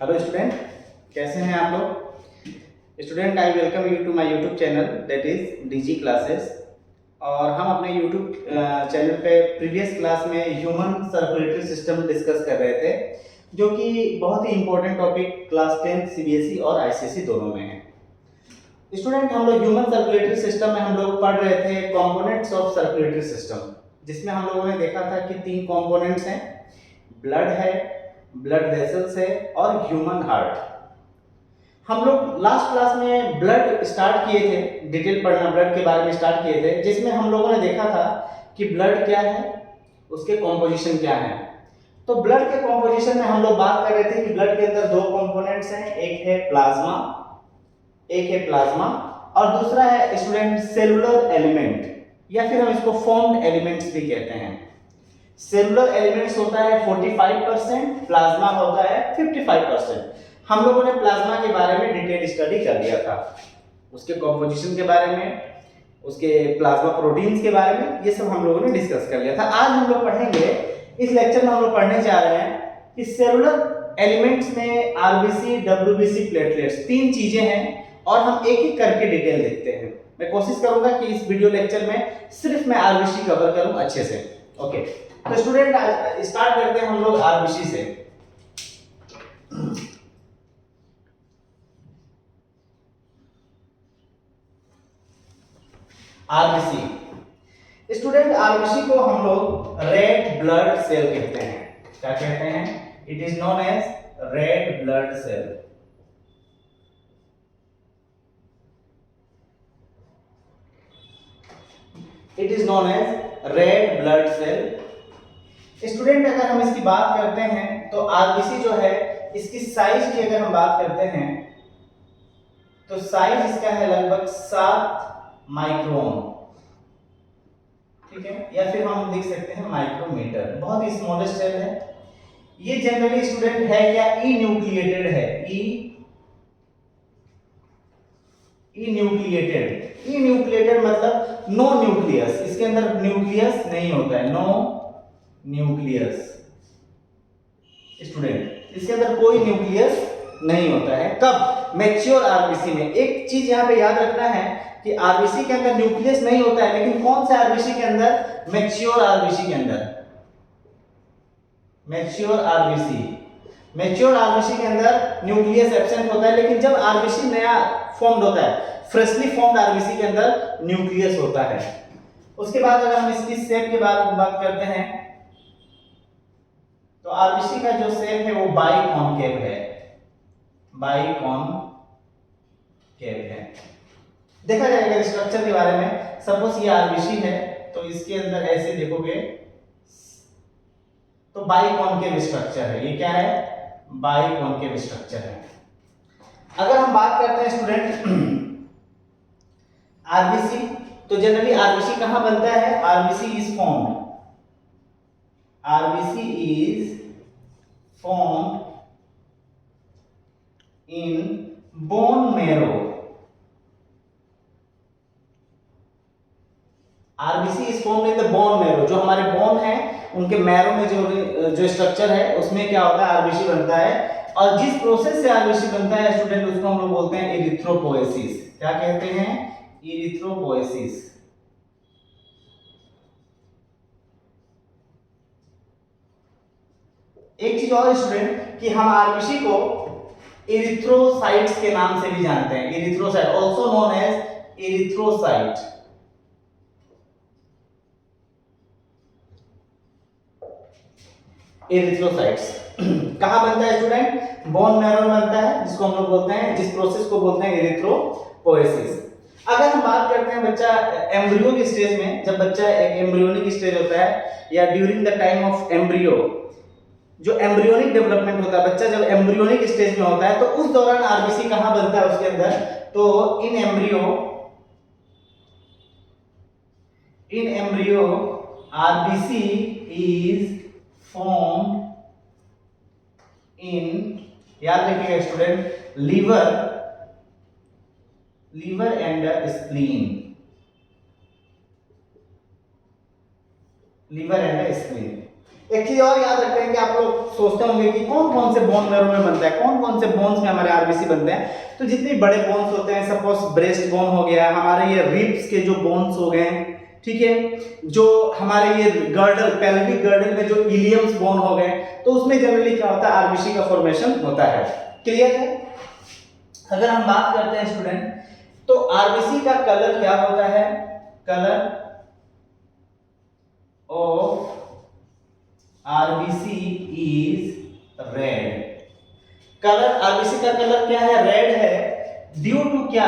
Hello student, कैसे हैं आप लोग। Student, I welcome you to my YouTube channel that is DG classes. और हम अपने यूट्यूब चैनल पे प्रीवियस क्लास में ह्यूमन सर्कुलेटरी सिस्टम डिस्कस कर रहे थे, जो कि बहुत ही इंपॉर्टेंट टॉपिक क्लास 10 सीबीएसई और आईसीएसई दोनों में है। स्टूडेंट, हम लोग ह्यूमन सर्कुलेटरी सिस्टम में हम लोग पढ़ रहे थे कंपोनेंट्स ऑफ सर्कुलेटरी सिस्टम, जिसमें हम लोगों ने देखा था कि 3 कंपोनेंट्स हैं, ब्लड है, ब्लड वेसल्स है और ह्यूमन हार्ट। हम लोग लास्ट क्लास में ब्लड स्टार्ट किए थे, डिटेल पढ़ना ब्लड के बारे में स्टार्ट किए थे, जिसमें हम लोगों ने देखा था कि ब्लड क्या है, उसके कॉम्पोजिशन क्या है। तो ब्लड के कॉम्पोजिशन में हम लोग बात कर रहे थे कि ब्लड के अंदर 2 कंपोनेंट्स हैं, एक है प्लाज्मा और दूसरा है स्टूडेंट सेलुलर एलिमेंट, या फिर हम इसको फॉर्म्ड एलिमेंट्स भी कहते हैं। सेलुलर एलिमेंट्स होता है 45%, प्लाज्मा होता है 55%। हम लोगों ने प्लाज्मा के बारे में डिटेल स्टडी कर लिया था, उसके कॉम्पोजिशन के बारे में, उसके प्लाज्मा प्रोटीन्स के बारे में, ये सब हम लोगों ने डिस्कस कर लिया था। आज हम लोग पढ़ेंगे, इस लेक्चर में हम लोग पढ़ने जा रहे हैं कि सेलुलर एलिमेंट्स में आरबीसी, डब्ल्यूबीसी, प्लेटलेट्स 3 चीजें हैं और हम एक एक करके डिटेल देखते हैं। मैं कोशिश करूंगा कि इस वीडियो लेक्चर में सिर्फ मैं आरबीसी कवर करूं अच्छे से। ओके, तो स्टूडेंट स्टार्ट करते हैं हम लोग आरबीसी से। आरबीसी स्टूडेंट, आरबीसी को हम लोग रेड ब्लड सेल कहते हैं। क्या कहते हैं? It is known as red blood cell. It is known as red blood cell. Student, अगर हम इसकी बात करते हैं तो आरबीसी जो है, इसकी साइज की अगर हम बात करते हैं तो साइज इसका है लगभग 7 माइक्रोन, ठीक है, या फिर हम देख सकते हैं माइक्रोमीटर। बहुत ही स्मॉलेस्ट सेल है ये। जनरली स्टूडेंट है क्या? ई न्यूक्लिएटेड है। ई न्यूक्लिएटेड मतलब नो न्यूक्लियस, इसके अंदर न्यूक्लियस नहीं होता है, नो न्यूक्लियस। स्टूडेंट, इसके अंदर कोई न्यूक्लियस नहीं होता है। कब? मैच्योर आरबीसी में। एक चीज यहां पे याद रखना है कि आरबीसी के अंदर न्यूक्लियस नहीं होता है, लेकिन कौन से आरबीसी के अंदर? मैच्योर आरबीसी के अंदर। मैच्योर आरबीसी के अंदर न्यूक्लियस एब्सेंट होता है, लेकिन जब आरबीसी नया फॉर्म्ड होता है, फ्रेशली फॉर्म्ड आरबीसी के अंदर न्यूक्लियस होता है। उसके बाद अगर हम इसकी शेप के बारे में बात करते हैं तो आरबीसी का जो शेप है वो बाइकॉनकेव है। देखा जाएगा स्ट्रक्चर के बारे में। सपोज ये आरबीसी है तो इसके अंदर ऐसे देखोगे तो बाइकॉनकेव स्ट्रक्चर है। ये क्या है? बाइकॉनकेव स्ट्रक्चर है। अगर हम बात करते हैं स्टूडेंट आरबीसी, तो जनरली आरबीसी कहां बनता है? RBC is formed in bone marrow। RBC is formed in the bone marrow. जो हमारे बोन है उनके मैरो में जो स्ट्रक्चर है उसमें क्या होता है? आरबीसी बनता है। और जिस प्रोसेस से आरबीसी बनता है स्टूडेंट, उसको हम लोग बोलते हैं इरिथ्रोपोएसिस। क्या कहते हैं? इरिथ्रोपोएसिस। एक चीज और स्टूडेंट कि हम आरबीसी को इरिथ्रोसाइट्स के नाम से भी जानते हैं। Erythrocyte also known as erythrocyte. Erythrocytes कहां बनता है स्टूडेंट? बोन मैरो में बनता है, जिसको हम लोग बोलते हैं, जिस प्रोसेस को बोलते हैं एरिथ्रोपोएसिस। अगर हम बात करते हैं बच्चा एम्ब्रियो के स्टेज में, जब बच्चा एक एम्ब्रियोनिक स्टेज होता है या during the time of embryo, जो एम्ब्रियोनिक डेवलपमेंट होता है, बच्चा जब एम्ब्रियोनिक स्टेज में होता है तो उस दौरान आरबीसी कहां बनता है उसके अंदर? तो in embryo RBC is formed in, याद रखिएगा student, liver and spleen. Liver and spleen एक चीज और याद रखते हैं कि आप लोग सोचते होंगे कि कौन कौन से बोन मेरो में बनता है, कौन कौन से बोन्स में हमारे आरबीसी बनते हैं। तो जितने बड़े बोन्स होते हैं, सपोज ब्रेस्ट बोन हो गया, हमारे ये रिब्स के जो बोन्स हो गए, ठीक है, जो हमारे ये गर्डल, पेल्विक गर्डल में जो इलियम्स बोन हो गए, तो उसमें जनरली क्या होता है, आरबीसी का फॉर्मेशन होता है। क्लियर है? अगर हम बात करते हैं स्टूडेंट, तो आरबीसी का कलर क्या होता है? Colour of RBC is red. Colour, RBC का कलर क्या है? रेड है। ड्यू टू क्या?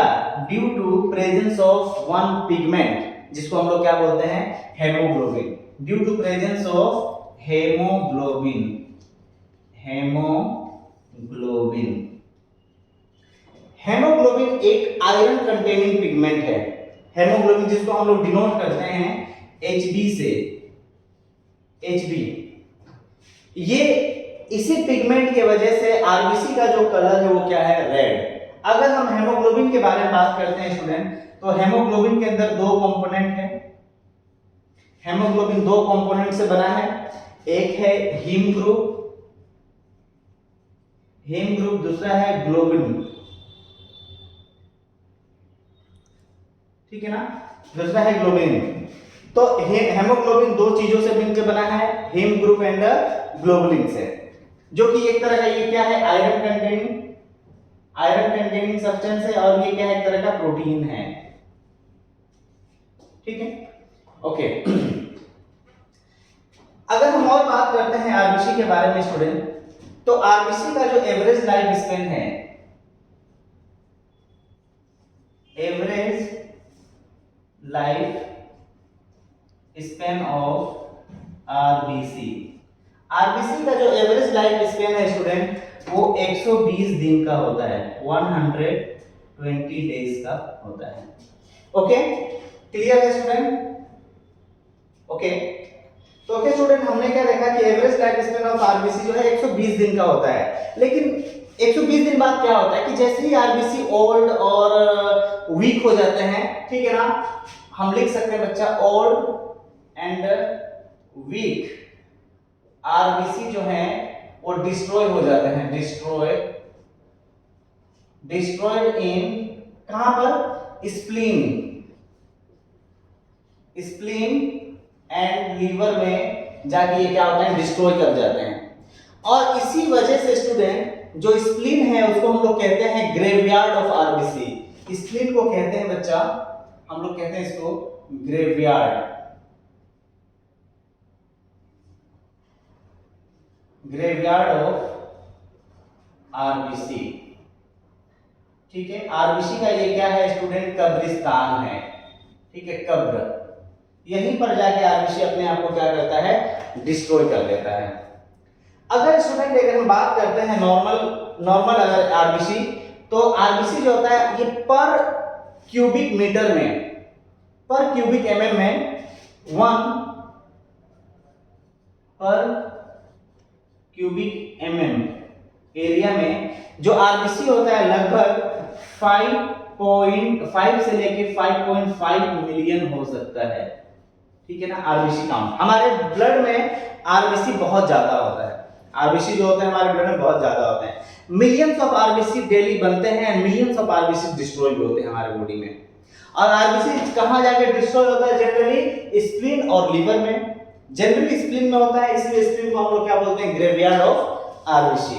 Due to presence of one pigment, जिसको हम लोग क्या बोलते हैं? Haemoglobin. Due to presence of haemoglobin. Haemoglobin, haemoglobin एक आयरन कंटेनिंग पिगमेंट है। हेमोग्लोबिन जिसको हम लोग डिनोट करते हैं Hb से, Hb, ये इसी पिगमेंट की वजह से आरबीसी का जो कलर है वो क्या है? रेड। अगर हम हेमोग्लोबिन के बारे में बात करते हैं स्टूडेंट, तो हेमोग्लोबिन के अंदर दो कंपोनेंट है। हेमोग्लोबिन दो कंपोनेंट से बना है, एक है हीम ग्रुप, हीम ग्रुप, दूसरा है ग्लोबिन, ठीक है ना, दूसरा है ग्लोबिन। तो हेमोग्लोबिन दो चीजों से मिलकर बना है, हीम ग्रुप एंड ग्लोबुलिन से, जो कि एक तरह का ये क्या है? आयरन कंटेनिंग सब्सटेंस है, और ये क्या है? एक तरह का प्रोटीन है। ठीक है, ओके। अगर हम और बात करते हैं आरबीसी के बारे में स्टूडेंट, तो आरबीसी का जो एवरेज लाइफ स्पेन है, average life span of RBC, RBC का जो एवरेज लाइफ स्पेन है स्टूडेंट, वो 120 दिन का होता है, 120 डेज का होता है। ओके, क्लियर है स्टूडेंट? ओके, तो ओके स्टूडेंट, हमने क्या देखा कि average life span of RBC जो है 120 दिन का होता है। लेकिन 120 दिन बाद क्या होता है कि जैसे ही आरबीसी ओल्ड और वीक हो जाते हैं, ठीक है ना, हम लिख सकते हैं बच्चा ओल्ड एंड वीक आरबीसी जो है वो डिस्ट्रॉय हो जाते हैं, डिस्ट्रॉयड इन, कहां पर? स्प्लीन एंड लीवर में जाके ये क्या होता है? डिस्ट्रॉय कर जाते हैं। और इसी वजह से स्टूडेंट जो स्प्लीन है उसको हम लोग कहते हैं ग्रेवयार्ड ऑफ आरबीसी। स्प्लीन को कहते हैं बच्चा, हम लोग कहते हैं इसको ग्रेवयार्ड ऑफ आरबीसी। ठीक है, आरबीसी का ये क्या है स्टूडेंट? कब्रिस्तान है। ठीक है, कब्र, यहीं पर जाके आरबीसी अपने आप को क्या करता है? डिस्ट्रॉय कर देता है। अगर स्टूडेंट अगर हम बात करते हैं नॉर्मल अगर आरबीसी, तो आरबीसी जो होता है ये पर क्यूबिक मीटर में, पर क्यूबिक एमएम में, 1 पर क्यूबिक एमएम एरिया में जो आरबीसी होता है लगभग 5.5 से लेके 5.5 मिलियन हो सकता है। ठीक है ना, आरबीसी काउंट। हमारे ब्लड में आरबीसी बहुत ज्यादा होता है, आरबीसी जो होते हैं हमारे ब्लड में बहुत ज्यादा होते हैं। मिलियंस ऑफ आरबीसी डेली बनते हैं and millions of RBC destroy भी होते हैं हमारे बॉडी में। और आरबीसी कहां जाके डिस्ट्रॉय होता है? जनरली स्प्लीन और लीवर में, जनरली स्प्लीन में होता है, इसलिए स्प्लीन को हम लोग क्या बोलते हैं? Graveyard of RBC.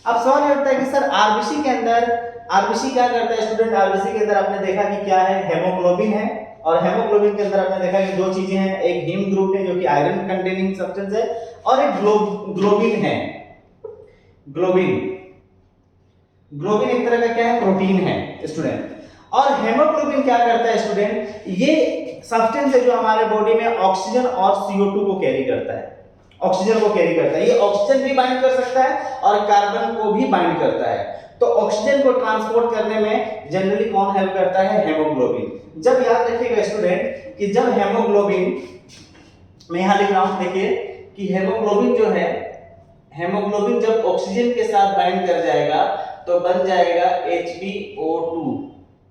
अब सवाल ये उठता है कि सर आरबीसी के अंदर, आरबीसी क्या करता है स्टूडेंट? आरबीसी के अंदर आपने देखा कि क्या है? हेमोग्लोबिन है, और हेमोग्लोबिन के अंदर आपने देखा कि दो चीजें हैं, एक हीम ग्रुप है जो कि आयरन कंटेनिंग सब्सटेंस है, और एक ग्लोबिन है। ग्लोबिन एक तरह का क्या है? प्रोटीन है स्टूडेंट। और हेमोग्लोबिन क्या करता है स्टूडेंट? ये सब्सटेंस है जो हमारे बॉडी में ऑक्सीजन और CO2 को कैरी करता है, ऑक्सीजन को कैरी करता है। ये ऑक्सीजन भी बाइंड कर सकता है और कार्बन को भी बाइंड करता है। तो ऑक्सीजन को ट्रांसपोर्ट करने में जनरली कौन हेल्प करता है? हेमोग्लोबिन। जब याद रखिएगा स्टूडेंट कि जब हेमोग्लोबिन, मैं यहां लिख रहा हूं, देखिए कि हेमोग्लोबिन जो है, हेमोग्लोबिन जब ऑक्सीजन के साथ बाइंड कर जाएगा तो बन जाएगा HbO2,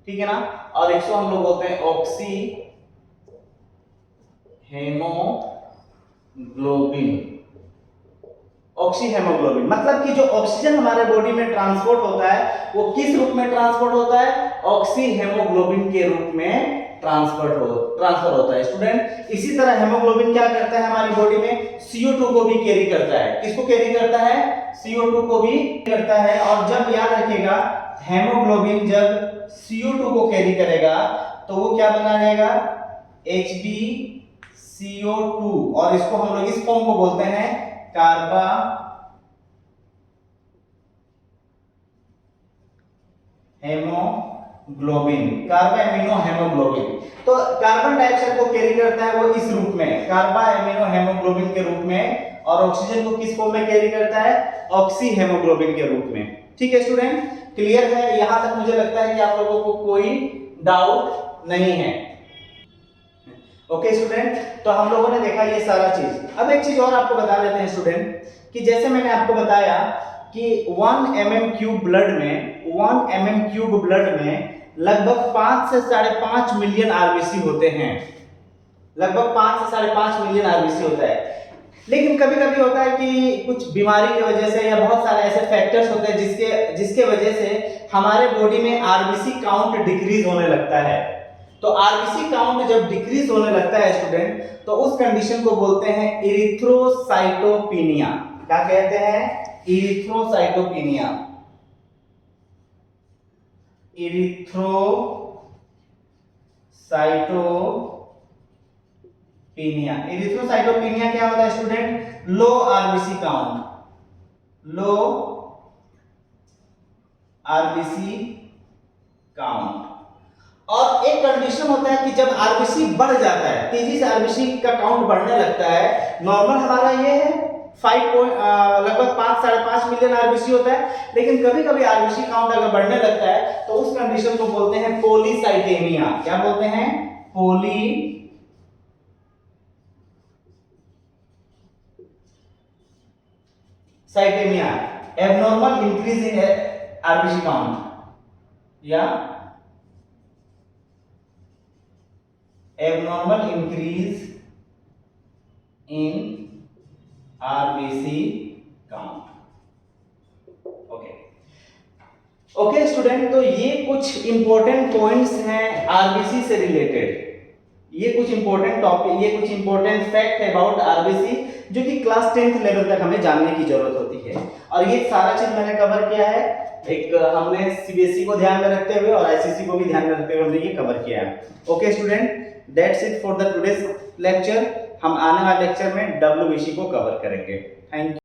ठीक है ना, और इसको हम लोग बोलते हैं ऑक्सी हेमोग्लोबिन। ऑक्सी हेमोग्लोबिन, मतलब कि जो ऑक्सीजन हमारे बॉडी में ट्रांसपोर्ट होता है वो किस रूप में ट्रांसपोर्ट होता है, ऑक्सी हेमोग्लोबिन के रूप में ट्रांसफर होता है स्टूडेंट। इसी तरह हेमोग्लोबिन क्या करता है हमारी बॉडी में, CO2 को भी कैरी करता है। किसको कैरी करता है, CO2 को भी करता है। और जब याद रखिएगा हेमोग्लोबिन जब CO2 को कैरी करेगा तो वो क्या बना रहेगा, HbCO2, और इसको हम लोग इस फॉर्म को बोलते हैं कार्बा हेमोग्लोबिन, कार्बा एमिनो हेमोग्लोबिन। तो कार्बन डाइऑक्साइड को कैरी करता है वो इस रूप में, कार्बा एमिनो हेमोग्लोबिन के रूप में, और ऑक्सीजन को किस फॉर्म में कैरी करता है, ऑक्सी हेमोग्लोबिन के रूप में। ठीक है स्टूडेंट, क्लियर है? यहां तक मुझे लगता है कि आप लोगों को कोई डाउट नहीं है। ओके स्टूडेंट, तो हम लोगों ने देखा ये सारा चीज। अब एक चीज और आपको बता देते हैं स्टूडेंट, कि जैसे मैंने आपको बताया कि 1 mm³ ब्लड में लगभग 5 से 5.5 मिलियन आरबीसी होते हैं, लगभग 5 से 5.5 मिलियन आरबीसी होता है। लेकिन कभी कभी होता है कि कुछ बीमारी की वजह से या बहुत सारे ऐसे फैक्टर्स होते हैं जिसके वजह से हमारे बॉडी में आरबीसी काउंट डिक्रीज होने लगता है। तो आरबीसी काउंट जब डिक्रीज होने लगता है स्टूडेंट, तो उस कंडीशन को बोलते हैं इरिथ्रोसाइटोपिनिया। क्या कहते हैं, इरिथ्रोसाइटोपिनिया। इरिथ्रोसाइटोपिनिया क्या होता है स्टूडेंट, लो आरबीसी काउंट, लो आरबीसी काउंट। और एक कंडीशन होता है कि जब आरबीसी बढ़ जाता है, तेजी से आरबीसी का काउंट बढ़ने लगता है, नॉर्मल हमारा ये है लगभग 5-5.5 मिलियन आरबीसी होता है, लेकिन कभी कभी आरबीसी काउंट अगर बढ़ने लगता है तो उस कंडीशन को बोलते हैं पॉलीसाइटेमिया। क्या बोलते हैं, polycythaemia, abnormal increase in RBC count या abnormal increase in RBC count। Okay student, तो ये कुछ इंपॉर्टेंट पॉइंट्स हैं आरबीसी से रिलेटेड, ये कुछ इंपॉर्टेंट टॉपिक, ये कुछ इंपॉर्टेंट फैक्ट है अबाउट आरबीसी जो कि क्लास 10th लेवल तक हमें जानने की जरूरत होती है। और ये सारा चीज मैंने कवर किया है, एक हमने सीबीएसई को ध्यान में रखते हुए और आईसीएसई को भी ध्यान में रखते हुए हमने ये कवर किया है। Okay student, that's it for the today's lecture. हम आने वाले लेक्चर में डब्ल्यूबीसी को कवर करेंगे। Thank you.